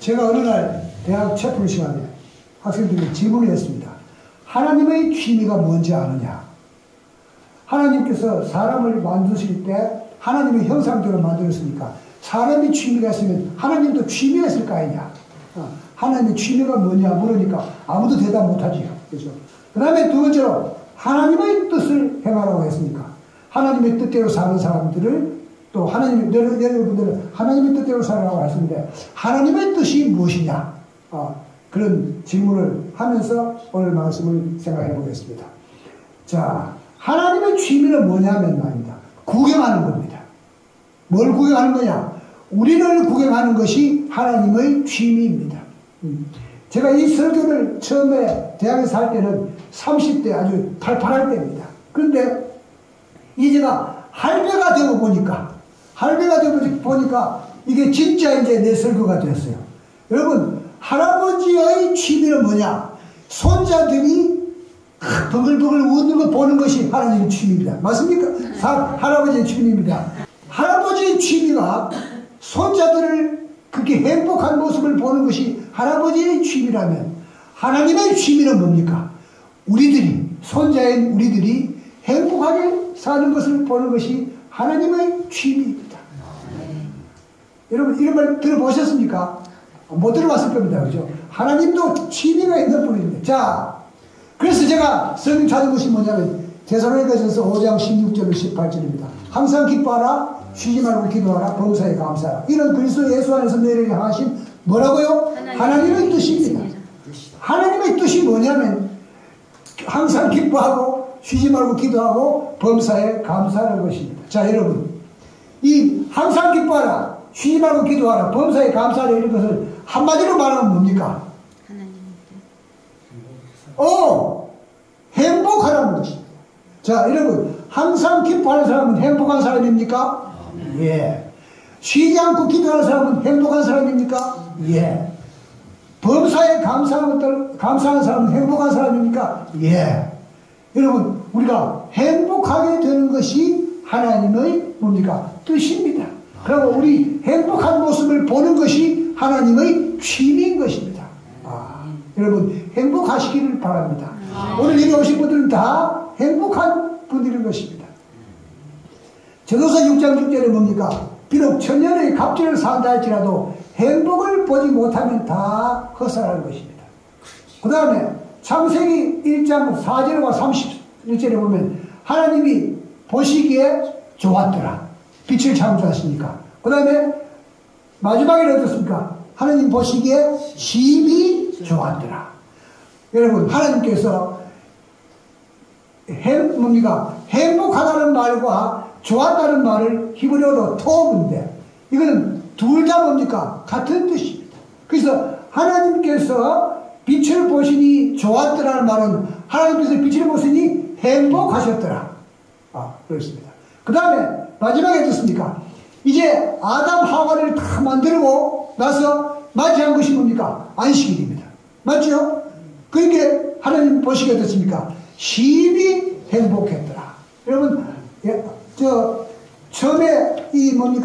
제가 어느 날 대학 채플 시간에 학생들에게 질문을 했습니다. 하나님의 취미가 뭔지 아느냐? 하나님께서 사람을 만드실 때 하나님의 형상대로 만들었으니까 사람이 취미가 있으면 하나님도 취미가 있을 거 아니냐? 하나님의 취미가 뭐냐 물으니까 아무도 대답 못하지요. 그렇죠? 그 다음에 두 번째로 하나님의 뜻을 행하라고 했으니까 하나님의 뜻대로 사는 사람들을 또 여러분들은 하나님의 뜻대로 살아라고 하셨는데 하나님의 뜻이 무엇이냐? 그런 질문을 하면서 오늘 말씀을 생각해 보겠습니다. 자, 하나님의 취미는 뭐냐면 말입니다. 구경하는 겁니다. 뭘 구경하는 거냐? 우리를 구경하는 것이 하나님의 취미입니다. 제가 이 설교를 처음에 대학에 살 때는 30대 아주 팔팔할 때입니다. 그런데 이제가 할배가 되고 보니까 이게 진짜 이제 내 설교가 되었어요. 여러분, 할아버지의 취미는 뭐냐? 손자들이 버글버글 웃는 거 보는 것이 하나님의 취미입니다. 맞습니까? 할아버지의 취미입니다. 할아버지의 취미가 손자들을 그렇게 행복한 모습을 보는 것이 할아버지의 취미라면 하나님의 취미는 뭡니까? 손자인 우리들이 행복하게 사는 것을 보는 것이 하나님의 취미입니다. 여러분, 이런 말 들어보셨습니까? 못 들어봤을 겁니다. 그죠? 하나님도 취미가 있는 분입니다. 자, 그래서 제가 성경 찾은 것이 뭐냐면 데살로니가전서 5장 16절 18절입니다. 항상 기뻐하라, 쉬지 말고 기도하라, 범사에 감사하라. 이런 그리스도 예수 안에서 너희에게 향하신 뭐라고요? 하나님의 뜻입니다. 하나님의 뜻이 뭐냐면 항상 기뻐하고 쉬지 말고 기도하고 범사에 감사하는 것입니다. 자, 여러분, 이 항상 기뻐하라, 쉬지 말고 기도하라, 범사에 감사하라 이런 것을 한마디로 말하면 뭡니까? 행복하라는 것입니다. 자, 여러분, 항상 기뻐하는 사람은 행복한 사람입니까? 예. 쉬지 않고 기도하는 사람은 행복한 사람입니까? 예. 범사에 감사하는 사람은 행복한 사람입니까? 예. 여러분, 우리가 행복하게 되는 것이 하나님의 뭡니까? 뜻입니다. 그리고 우리 행복한 모습을 보는 것이 하나님의 취미인 것입니다. 여러분, 행복하시기를 바랍니다. 오늘 여기 오신 분들은 다 행복한 분들인 것입니다. 전도서 6장 6절에 뭡니까? 비록 천년의 갑절을 산다 할지라도 행복을 보지 못하면 다 헛살하는 것입니다. 그 다음에 창세기 1장 4절과 31절에 보면 하나님이 보시기에 좋았더라. 빛을 창조하시니까. 그 다음에 마지막에 어떻습니까? 하나님 보시기에 심히 좋았더라. 여러분, 하나님께서 행복하다는 말과 좋았다는 말을 히브리어로 토브인데 이거는 둘 다 뭡니까? 같은 뜻입니다. 그래서 하나님께서 빛을 보시니 좋았더라는 말은 하나님께서 빛을 보시니 행복하셨더라. 그렇습니다. 그 다음에 마지막에 어떻습니까? 이제 아담 하와를 다 만들고 나서 맞이한 것이 뭡니까? 안식일입니다. 맞죠? 그러니까 하나님 보시기에 어떻습니까? 심히 행복했더라. 여러분, 처음에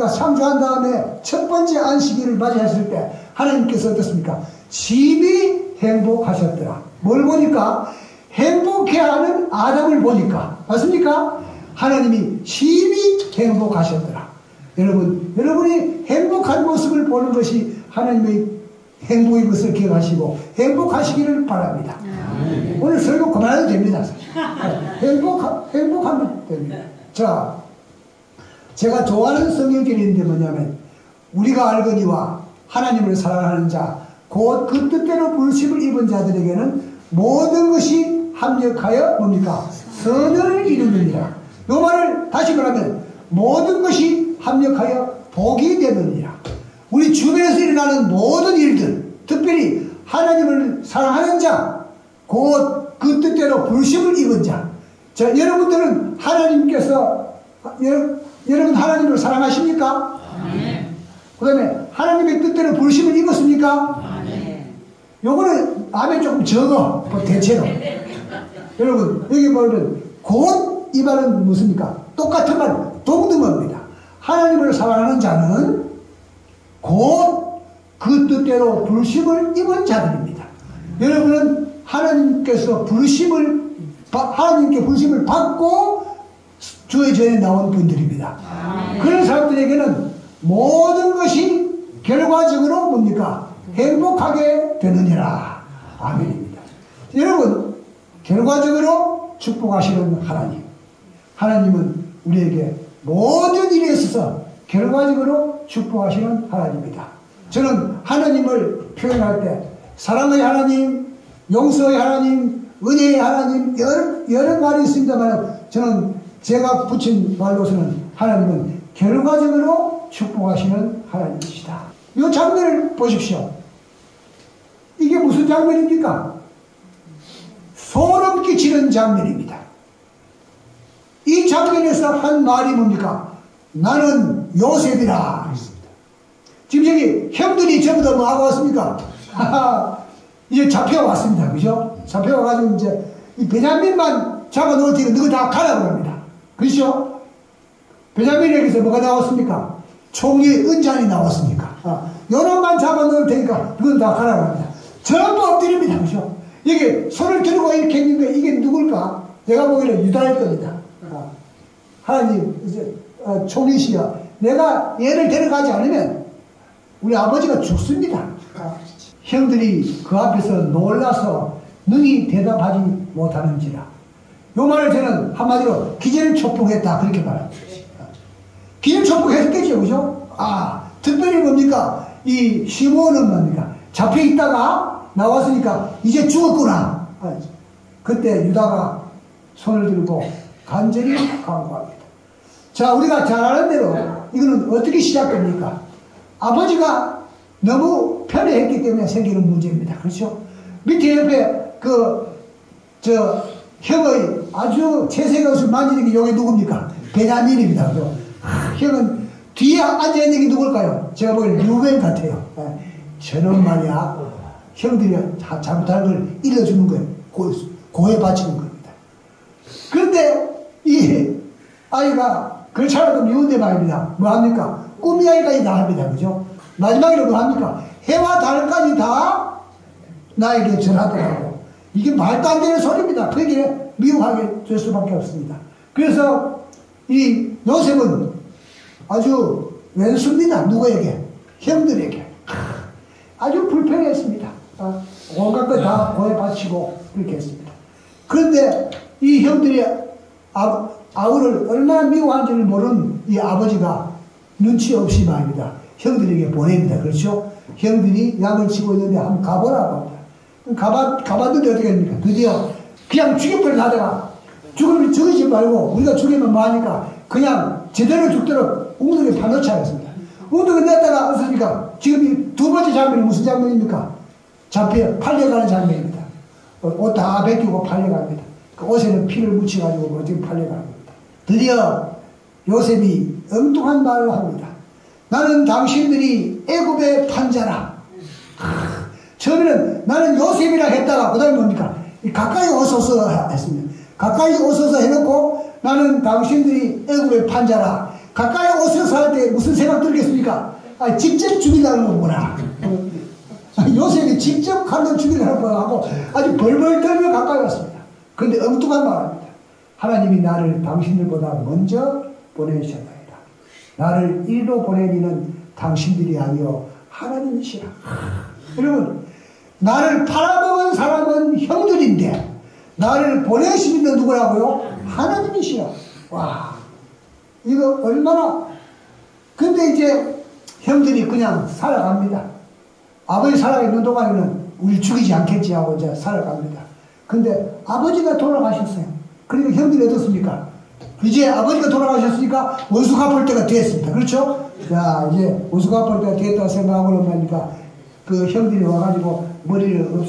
상주한 다음에 첫 번째 안식일을 맞이했을 때 하나님께서 어떻습니까? 심히 행복하셨더라. 뭘 보니까? 행복해하는 아담을 보니까. 맞습니까? 하나님이 심히 행복하셨더라. 여러분이 행복한 모습을 보는 것이 하나님의 행복인 것을 기억하시고 행복하시기를 바랍니다. 오늘 설교 그만해도 됩니다. 행복하면 됩니다. 자, 제가 좋아하는 성경절인데 뭐냐면 우리가 알거니와 하나님을 사랑하는 자 곧 그 뜻대로 부르심을 입은 자들에게는 모든 것이 합력하여 뭡니까? 선을 이루느니라. 이 말을 다시 말하면 모든 것이 합력하여 복이 되느니라. 우리 주변에서 일어나는 모든 일들, 특별히 하나님을 사랑하는 자, 곧 그 뜻대로 부르심을 입은 자. 자, 여러분들은 여러분 하나님을 사랑하십니까? 그 다음에 하나님의 뜻대로 부르심을 입었습니까? 요거는 아멘 조금 적어, 대체로. 여러분, 여기 보면 곧 이 말은 무엇입니까? 똑같은 말, 동등어입니다. 하나님을 사랑하는 자는 곧 그 뜻대로 부르심을 입은 자들입니다. 여러분은 하나님께서 하나님께 부르심을 받고 주의 전에 나온 분들입니다. 그런 사람들에게는 모든 것이 결과적으로 뭡니까? 행복하게 되느니라. 아멘입니다. 여러분, 결과적으로 축복하시는 하나님. 하나님은 우리에게 모든 일에 있어서 결과적으로 축복하시는 하나님입니다. 저는 하나님을 표현할 때 사랑의 하나님, 용서의 하나님, 은혜의 하나님 여러 말이 있습니다만 저는 제가 붙인 말로서는 하나님은 결과적으로 축복하시는 하나님이시다. 이 장면을 보십시오. 이게 무슨 장면입니까? 소름 끼치는 장면입니다. 이 장면에서 한 말이 뭡니까? 나는 요셉이라 했습니다. 지금 여기 형들이 전부 다 뭐 하고 왔습니까? 이제 잡혀왔습니다. 그죠? 잡혀와가지고 이제 이 베냐민만 잡아놓을 테니까 너희 다 가라고 합니다. 그렇죠? 베냐민에게서 뭐가 나왔습니까? 총리의 은잔이 나왔으니까. 요놈만 잡아놓을 테니까 너희 다 가라고 합니다. 전부 엎드립니다. 그죠? 여기 손을 들고 이렇게 했는데 이게 누굴까? 내가 보기에는 유다일 겁니다. 하나님, 이제, 총리시여, 내가 얘를 데려가지 않으면 우리 아버지가 죽습니다. 형들이 그 앞에서 놀라서 능히 대답하지 못하는지라. 요 말을 저는 한마디로 기절촉복했다. 그렇게 말합니다. 기절촉복했겠죠. 그죠? 특별히 뭡니까? 이 시므온은 뭡니까? 잡혀있다가 나왔으니까 이제 죽었구나. 그때 유다가 손을 들고 간절히 간구합니다. 자, 우리가 잘 아는 대로 이거는 어떻게 시작됩니까? 아버지가 너무 편애했기 때문에 생기는 문제입니다. 그렇죠? 밑에 옆에 형의 아주 채색 옷을 만지는 게 여기 누굽니까? 베냐민입니다. 그죠? 형은 뒤에 앉아있는 게 누굴까요? 제가 보기엔 류벤 같아요. 저런 말이야. 형들이 잘못한 걸 일러주는 거예요. 고해 바치는 겁니다. 그런데 이 아이가 그렇잖아도 미운데 말입니다. 뭐합니까? 꿈이 아이까지 다 합니다. 그죠? 마지막으로 뭐합니까? 해와 달까지 다 나에게 전하더라고. 이게 말도 안 되는 소리입니다. 그게 미워하게 될 수밖에 없습니다. 그래서 이 요셉은 아주 왼수입니다. 누구에게? 형들에게. 아주 불편했습니다. 온갖 걸 다 고해 바치고 그렇게 했습니다. 그런데 이 형들이 아우를 얼마나 미워한지를 모르는 이 아버지가 눈치 없이 말입니다. 형들에게 보냅니다. 그렇죠? 형들이 약을 치고 있는데 한번 가보라고 합니다. 가봤는데 어떻게 됩니까? 드디어 그냥 죽여버려 하다가 죽이지 말고 우리가 죽이면 뭐하니까 그냥 제대로 죽도록 웅덩이에 파놓지 않았습니다. 웅덩이에 넣었다가 어떻습니까? 지금 이 두 번째 장면이 무슨 장면입니까? 팔려가는 장면입니다. 옷 다 벗기고 팔려갑니다. 그 옷에는 피를 묻혀가지고 지금 팔려갑니다. 드디어 요셉이 엉뚱한 말을 합니다. 나는 당신들이 애굽의 판자라. 처음에는 나는 요셉이라 했다가 그 다음에 뭡니까? 가까이 오소서 했습니다. 가까이 오소서 해놓고 나는 당신들이 애굽의 판자라. 가까이 오소서 할 때 무슨 생각 들겠습니까? 직접 죽이려는 거구나. 요셉이 직접 칼로 죽이려는 거하고 아주 벌벌 떨며 가까이 왔습니다. 그런데 엉뚱한 말입니다. 하나님이 나를 당신들보다 먼저 보내셨나이다. 나를 이리로 보내기는 당신들이 아니요 하나님이시라. 여러분, 나를 팔아먹은 사람은 형들인데 나를 보내신 분은 누구라고요? 하나님이시라. 와, 이거 얼마나. 근데 이제 형들이 그냥 살아갑니다. 아버지 살아있는 동안에는 우리 죽이지 않겠지 하고 이제 살아갑니다. 근데 아버지가 돌아가셨어요. 그러니까 형들이 어떻습니까? 이제 아버지가 돌아가셨으니까 원수 갚을 때가 됐습니다. 그렇죠? 자, 이제 원수 갚을 때가 됐다고 생각하고 나니까 그 형들이 와가지고 머리를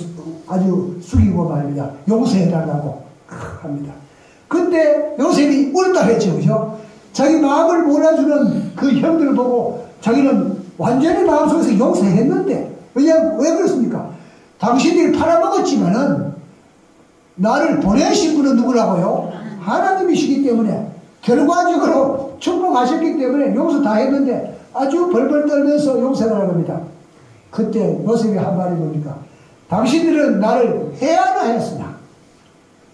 아주 숙이고 말입니다. 용서해달라고 합니다. 근데 요셉이 울다 했죠. 그죠? 자기 마음을 몰아주는 그 형들을 보고 자기는 완전히 마음속에서 용서했는데, 왜냐하면 왜 그렇습니까? 당신들이 팔아먹었지만은 나를 보내신 분은 누구라고요? 하나님이시기 때문에 결과적으로 축복하셨기 때문에 용서 다 했는데 아주 벌벌 떨면서 용서를 합니다. 그때 요셉이 한 말이 뭡니까? 당신들은 나를 해하나 했으나.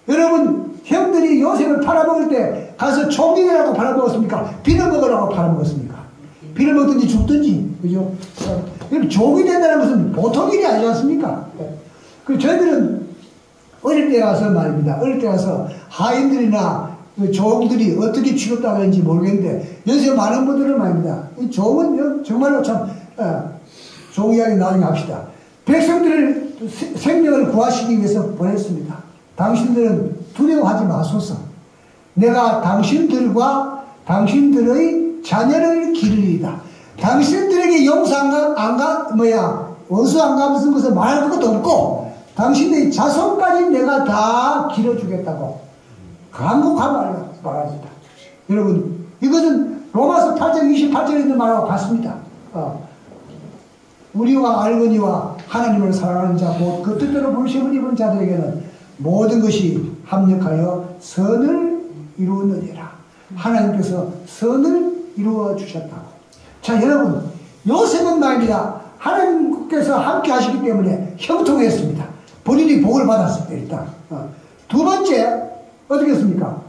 여러분, 형들이 요셉을 팔아먹을 때 가서 총리라고 팔아먹었습니까? 빌어먹으라고 팔아먹었습니까? 빌어먹든지 죽든지, 그죠? 종이 된다는 것은 보통 일이 아니지 않습니까? 그 저희들은 어릴 때 가서 말입니다. 어릴 때 가서 하인들이나 종들이 어떻게 취급당하는지 모르겠는데, 요새 많은 분들은 말입니다. 이 종은 정말로 참, 종 이야기 나중에 합시다. 백성들을 생명을 구하시기 위해서 보냈습니다. 당신들은 두려워하지 마소서. 내가 당신들과 당신들의 자녀를 기르리이다. 당신들에게 용서 원수 안 갚은 것을 말할 것도 없고, 당신들의 자손까지 내가 다 기러주겠다고 간곡한 말합니다. 여러분, 이것은 로마서 8장 28절에 있는 말하고 같습니다. 우리와 알거니와 하나님을 사랑하는 자, 곧 그 뜻대로 부르심을 입은 자들에게는 모든 것이 합력하여 선을 이루느니라. 하나님께서 선을 이루어 주셨다고. 자, 여러분, 요셉은 말입니다. 하나님께서 함께 하시기 때문에 형통했습니다. 본인이 복을 받았을 때 일단. 두 번째, 어떻게 했습니까?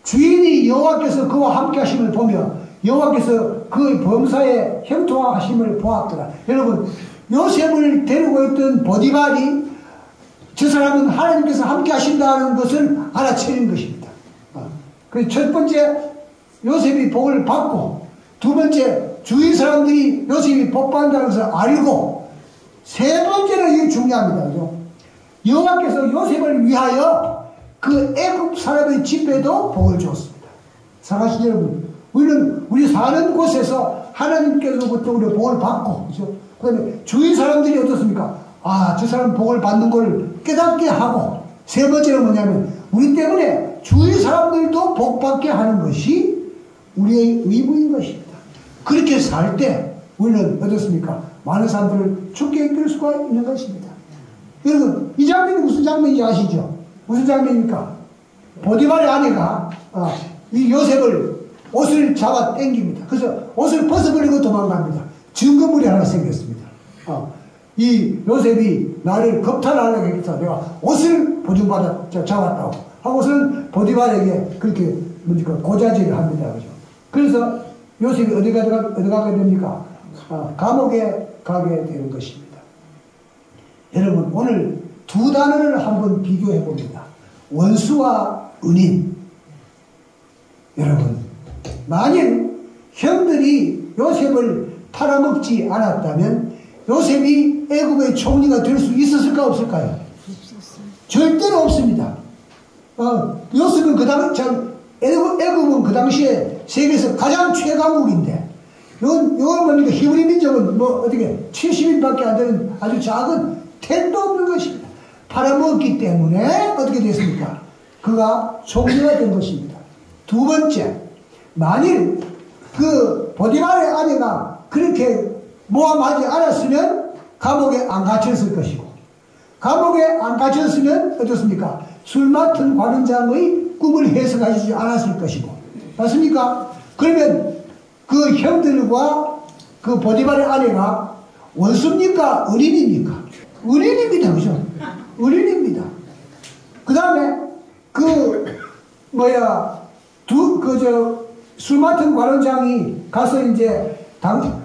주인이 여호와께서 그와 함께 하심을 보며 여호와께서 그의 범사에 형통하심을 보았더라. 여러분, 요셉을 데리고 있던 보디발이 저 사람은 하나님께서 함께 하신다는 것을 알아채는 것입니다. 그래서 첫 번째, 요셉이 복을 받고, 두 번째, 주위 사람들이 요셉이 복 받는다는 것을 알고, 세 번째는 이게 중요합니다. 그죠? 여호와께서 요셉을 위하여 그 애굽 사람의 집에도 복을 주었습니다. 사랑하신 여러분, 우리 사는 곳에서 하나님께서부터 우리 복을 받고, 그죠? 그 다음에 주위 사람들이 어떻습니까? 저 사람 복을 받는 걸 깨닫게 하고, 세 번째는 뭐냐면, 우리 때문에 주위 사람들도 복 받게 하는 것이 우리의 의무인 것입니다. 그렇게 살 때, 우리는 어떻습니까? 많은 사람들을 죽게 이끌 수가 있는 것입니다. 여러분, 이 장면이 무슨 장면인지 아시죠? 무슨 장면입니까? 보디발의 아내가 이 요셉을 옷을 잡아 당깁니다. 그래서 옷을 벗어버리고 도망갑니다. 증거물이 하나 생겼습니다. 이 요셉이 나를 겁탈하려고 해서 내가 옷을 보증받아 잡았다고 하고서는 보디발에게 그렇게 고자질을 합니다. 그죠? 그래서 요셉이 어디 가게 됩니까? 감옥에 가게 되는 것입니다. 여러분, 오늘 두 단어를 한번 비교해 봅니다. 원수와 은인. 여러분, 만일 형들이 요셉을 팔아먹지 않았다면 요셉이 애굽의 총리가 될 수 있었을까 없을까요? 절대로 없습니다. 요셉은 애굽은 그 당시에 세계에서 가장 최강국인데, 이건 뭡니까? 히브리 민족은 어떻게 70인밖에 안 되는 아주 작은 택도 없는 것입니다. 팔아먹었기 때문에 어떻게 됐습니까? 그가 총리가 된 것입니다. 두 번째, 만일 그 보디발의 아내가 그렇게 모함하지 않았으면 감옥에 안 갇혔을 것이고, 감옥에 안 갇혔으면 어떻습니까? 술 맡은 관원장의 꿈을 해석하지 않았을 것이고, 맞습니까? 그러면 그 형들과 그 보디발의 아내가 원수입니까? 은인입니까? 은인입니다. 그죠? 은인입니다. 그 다음에 술 맡은 관원장이 가서 이제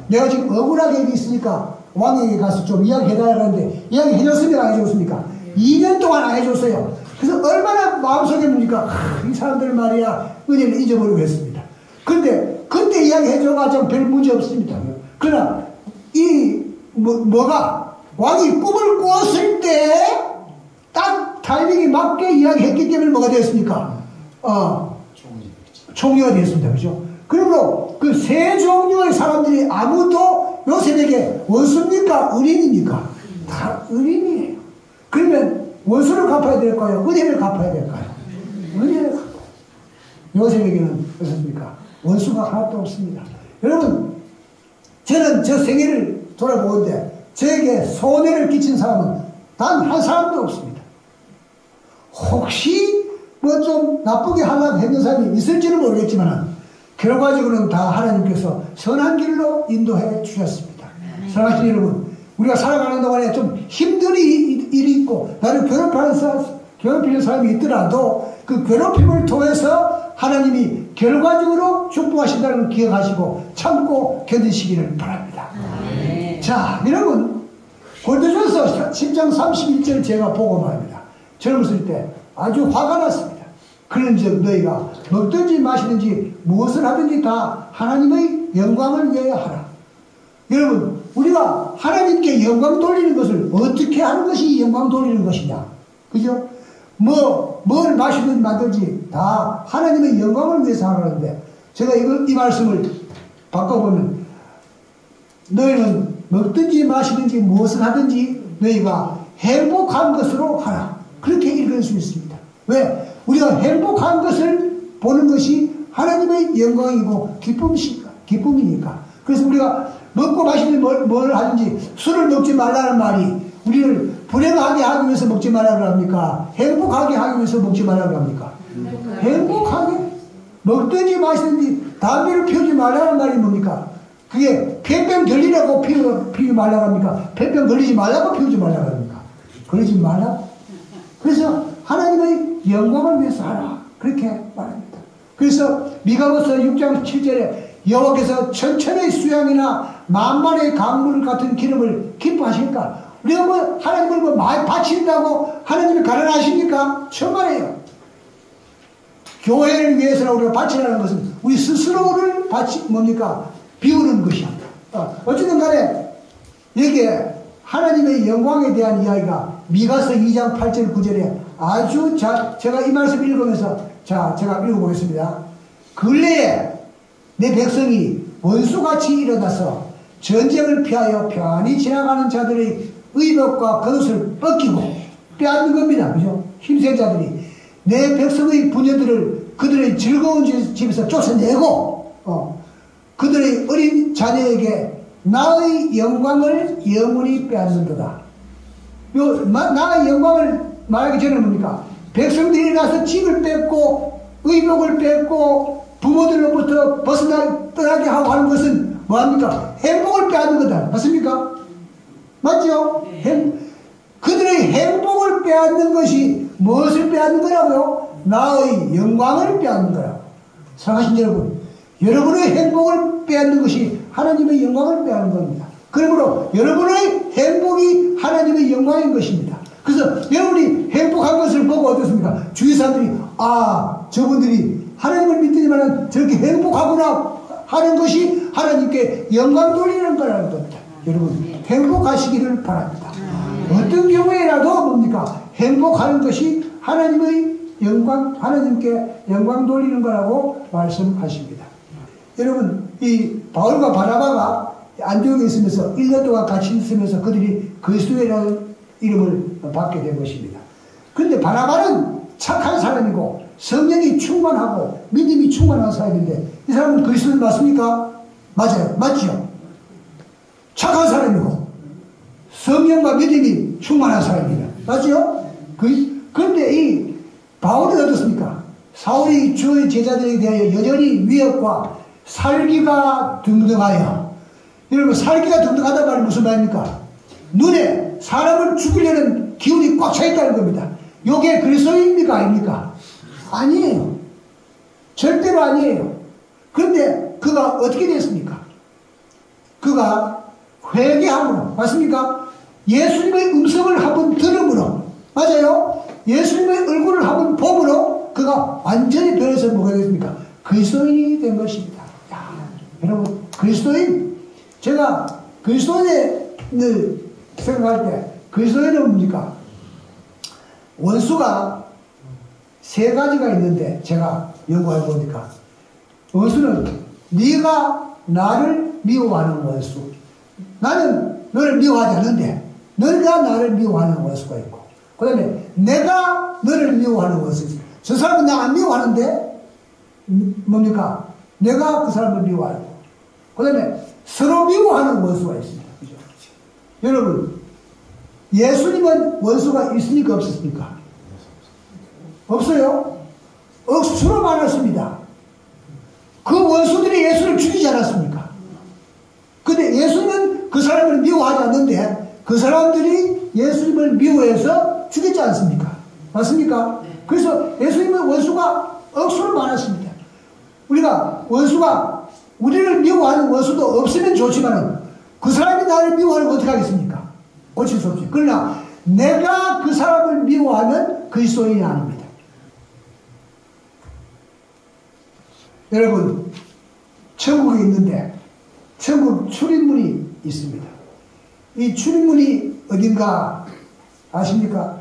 내가 지금 억울하게 있으니까 왕에게 가서 좀 이야기해달라고 하는데 이야기해줬습니까? 안 해줬습니까? 2년 동안 안 해줬어요. 그래서 얼마나 마음속에 뭡니까? 이 사람들 말이야 은혜를 잊어버리고 했습니다. 그런데 그때 이야기해줘가지고 별 문제 없습니다. 그러나 왕이 꿈을 꾸었을 때 딱 타이밍이 맞게 이야기했기 때문에 뭐가 되었습니까? 총리가 되었습니다. 그죠? 그러므로 그 세 종류의 사람들이 아무도 요셉에게 원수입니까? 은인입니까? 다 은인이에요. 그러면 원수를 갚아야 될까요? 은혜를 갚아야 될까요? 은혜를 갚아요. 요셉에게는 어떻습니까? 원수가 하나도 없습니다. 여러분, 저는 저 생애를 돌아보는데 저에게 손해를 끼친 사람은 단 한 사람도 없습니다. 혹시 좀 나쁘게 하려고 했는 사람이 있을지는 모르겠지만 결과적으로는 다 하나님께서 선한 길로 인도해 주셨습니다. 사랑하시는 여러분, 우리가 살아가는 동안에 좀 힘든 일이 있고 나를 괴롭히는 사람이 있더라도 그 괴롭힘을 통해서 하나님이 결과적으로 축복하신다는 걸 기억하시고 참고 견디시기를 바랍니다. 자, 여러분, 고린도전서 10장 31절 제가 보고 말입니다. 젊었을 때 아주 화가 났습니다. 그런즉 너희가 먹든지 마시든지 무엇을 하든지 다 하나님의 영광을 위하여 하라. 여러분, 우리가 하나님께 영광 돌리는 것을 어떻게 하는 것이 영광 돌리는 것이냐? 그죠? 뭘 마시든지 만들지 다 하나님의 영광을 위해서 하라는데, 제가 이 말씀을 바꿔보면, 너희는 먹든지 마시든지 무엇을 하든지 너희가 행복한 것으로 하라. 그렇게 읽을 수 있습니다. 왜? 우리가 행복한 것을 보는 것이 하나님의 영광이고 기쁨이니까. 그래서 우리가 먹고 마시는 뭘 하든지, 술을 먹지 말라는 말이 우리를 불행하게 하기 위해서 먹지 말라고 합니까? 행복하게 하기 위해서 먹지 말라고 합니까? 행복하게 먹든지 마시든지 담배를 피우지 말라는 말이 뭡니까? 그게 폐병 걸리라고 피우지 말라고 합니까? 폐병 걸리지 말라고 피우지 말라고 합니까? 그러지 말라. 그래서 하나님의 영광을 위해서 하라. 그렇게 말합니다. 그래서 미가보서 6장 7절에 여호와께서 천천의 수양이나 만만의 강물 같은 기름을 기뻐하실까? 우리가 뭐 하나님을 뭐 많이 바친다고 하나님이 가난하십니까? 천만에요. 교회를 위해서라고 우리가 바치라는 것은 우리 스스로를 뭡니까? 비우는 것이야. 어쨌든 간에 여기에 하나님의 영광에 대한 이야기가 미가서 2장 8절 9절에 아주 제가 이 말씀 읽으면서 제가 읽어보겠습니다. 근래에 내 백성이 원수같이 일어나서 전쟁을 피하여 편히 지나가는 자들의 의복과 겉옷을 뺏기고 빼앗는 겁니다. 그죠? 힘센 자들이 내 백성의 부녀들을 그들의 즐거운 집에서 쫓아내고 그들의 어린 자녀에게 나의 영광을 영원히 빼앗는도다. 나의 영광을 말하기 전에 뭡니까? 백성들이 일어나서 집을 뺏고 의복을 뺏고 부모들로부터 떠나게 하고 하는 것은 뭐합니까? 행복을 빼앗는 거다. 맞습니까? 맞죠? 그들의 행복을 빼앗는 것이 무엇을 빼앗는 거라고요? 나의 영광을 빼앗는 거라고. 사랑하신 여러분, 여러분의 행복을 빼앗는 것이 하나님의 영광을 빼앗는 겁니다. 그러므로 여러분의 행복이 하나님의 영광인 것입니다. 그래서 여러분이 행복한 것을 보고 어떻습니까? 주위 사람들이 저분들이 하나님을 믿더니만 저렇게 행복하구나 하는 것이 하나님께 영광 돌리는 거라는 겁니다. 여러분 행복하시기를 바랍니다. 어떤 경우에라도 뭡니까? 행복하는 것이 하나님의 영광, 하나님께 영광 돌리는 거라고 말씀하십니다. 여러분, 이 바울과 바나바가 안디옥에 있으면서 1년 동안 같이 있으면서 그들이 그리스도라는 이름을 받게 된 것입니다. 그런데 바나바는 착한 사람이고 성령이 충만하고 믿음이 충만한 사람인데 이 사람은 그리스도인 맞습니까? 맞아요. 맞죠? 착한 사람이고 성령과 믿음이 충만한 사람입니다. 맞죠? 그런데 이 바울은 어떻습니까? 사울이 주의 제자들에 대하여 여전히 위협과 살기가 등등하여, 여러분 살기가 등등하단 말이 무슨 말입니까? 눈에 사람을 죽이려는 기운이 꽉 차 있다는 겁니다. 이게 그리스도입니까? 아닙니까? 아니에요. 절대로 아니에요. 그런데 그가 어떻게 됐습니까? 그가 회개함으로, 맞습니까? 예수님의 음성을 한번 들음으로, 맞아요? 예수님의 얼굴을 한번 봄으로 그가 완전히 변해서 뭐가 됐습니까? 그리스도인이 된 것입니다. 야, 여러분, 그리스도인, 제가 그리스도인을 생각할 때 그리스도인은 뭡니까? 원수가 세 가지가 있는데 제가 연구해 보니까 원수는 네가 나를 미워하는 원수, 나는 너를 미워하지 않는데 너가 나를 미워하는 원수가 있고, 그 다음에 내가 너를 미워하는 원수. 저 사람은 나 안 미워하는데 뭡니까? 내가 그 사람을 미워하고, 그 다음에 서로 미워하는 원수가 있습니다. 그죠? 여러분, 예수님은 원수가 있습니까? 없었습니까? 없어요. 억수로 많았습니다. 그 원수들이 예수를 죽이지 않았습니까? 근데 예수는 그 사람을 미워하지 않는데 그 사람들이 예수님을 미워해서 죽였지 않습니까? 맞습니까? 그래서 예수님의 원수가 억수로 많았습니다. 우리가 원수가 우리를 미워하는 원수도 없으면 좋지만 그 사람이 나를 미워하면 어떻게 하겠습니까? 고칠 수 없지. 그러나 내가 그 사람을 미워하면 그리스도인이 아닙니다. 여러분, 천국에 있는데 천국 출입문이 있습니다. 이 출입문이 어딘가 아십니까?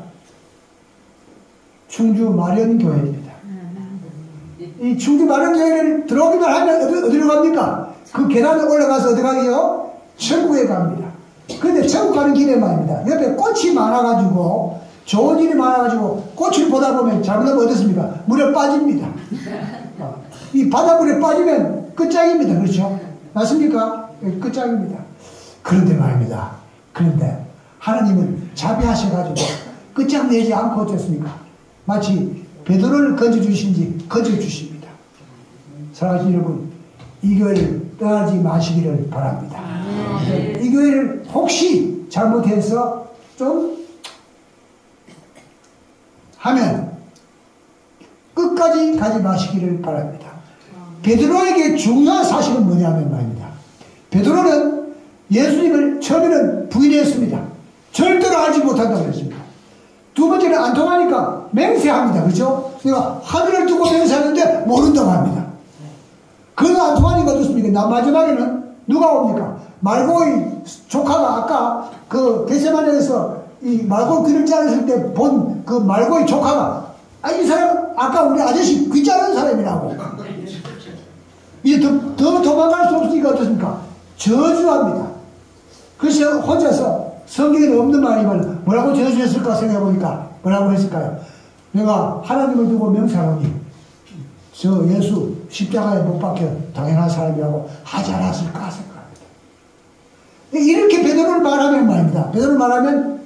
충주 마련교회입니다. 이 충주 마련교회를 들어오기만 하면 어디로 갑니까? 그 계단을 올라가서 어디 가게요? 천국에 갑니다. 그런데 천국 가는 길에 말입니다. 옆에 꽃이 많아가지고 좋은 일이 많아가지고 꽃을 보다 보면 잘못하면 어떻습니까? 물에 빠집니다. 이 바닷물에 빠지면 끝장입니다. 그렇죠? 맞습니까? 끝장입니다. 그런데 말입니다. 그런데 하나님은 자비하셔가지고 끝장내지 않고 어떻습니까? 마치 베드로를 건져주십니다. 사랑하시는 여러분, 이 교회를 떠나지 마시기를 바랍니다. 이 교회를 혹시 잘못해서 좀 하면 끝까지 가지 마시기를 바랍니다. 베드로에게 중요한 사실은 뭐냐면 말입니다. 베드로는 예수님을 처음에는 부인했습니다. 절대로 알지 못한다고 했습니다. 두 번째는 안 통하니까 맹세합니다. 그렇죠? 그러니까 하늘을 두고 맹세하는데 모른다고 합니다. 그거 안 통하니까 어떻습니까? 마지막에는 누가 옵니까? 말고의 조카가 아까 그 게세마네에서 이 말고 귀를 자르실 때 본 그 말고의 조카가 이 사람 아까 우리 아저씨 귀 자른 사람이라고. 이제 더 도망갈 수 없으니까 어떻습니까? 저주합니다. 그래서 혼자서 성경에는 없는 말이면 뭐라고 저주했을까 생각해보니까 뭐라고 했을까요? 내가 하나님을 두고 명사하니 저 예수 십자가에 못 박혀 당연한 사람이라고 하지 않았을까 생각합니다. 이렇게 베드로를 말하면 말입니다. 베드로를 말하면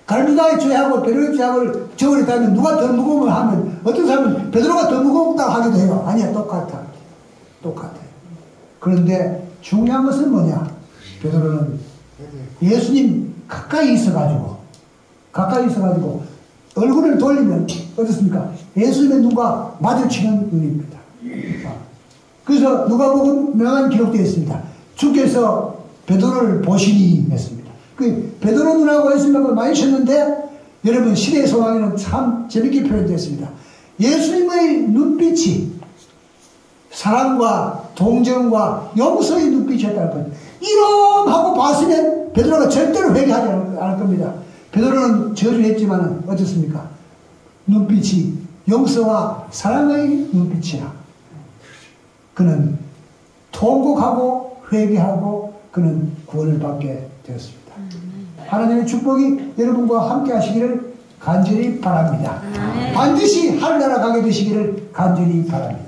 갈무다의 죄하고 베드로의 죄악을 저버렸다면 누가 더 무거우면 하면 어떤 사람은 베드로가 더 무겁다고 하기도 해요. 아니야, 똑같아. 똑같아요. 그런데 중요한 것은 뭐냐? 베드로는 예수님 가까이 있어가지고 얼굴을 돌리면 어떻습니까? 예수님의 눈과 마주치는 눈입니다. 그래서 누가복음 명한 기록되어 있습니다. 주께서 베드로를 보시니 했습니다. 그 베드로 눈하고 예수님하고 많이 쳤는데 여러분 시대의 소망에는 참 재밌게 표현되었습니다. 예수님의 눈빛이 사랑과 동정과 용서의 눈빛이었다는 거예요. 이런 하고 봤으면 베드로가 절대로 회개하지 않을 겁니다. 베드로는 저주했지만 어떻습니까? 눈빛이 용서와 사랑의 눈빛이라 그는 통곡하고 회개하고 그는 구원을 받게 되었습니다. 하나님의 축복이 여러분과 함께 하시기를 간절히 바랍니다. 반드시 하늘나라 가게 되시기를 간절히 바랍니다.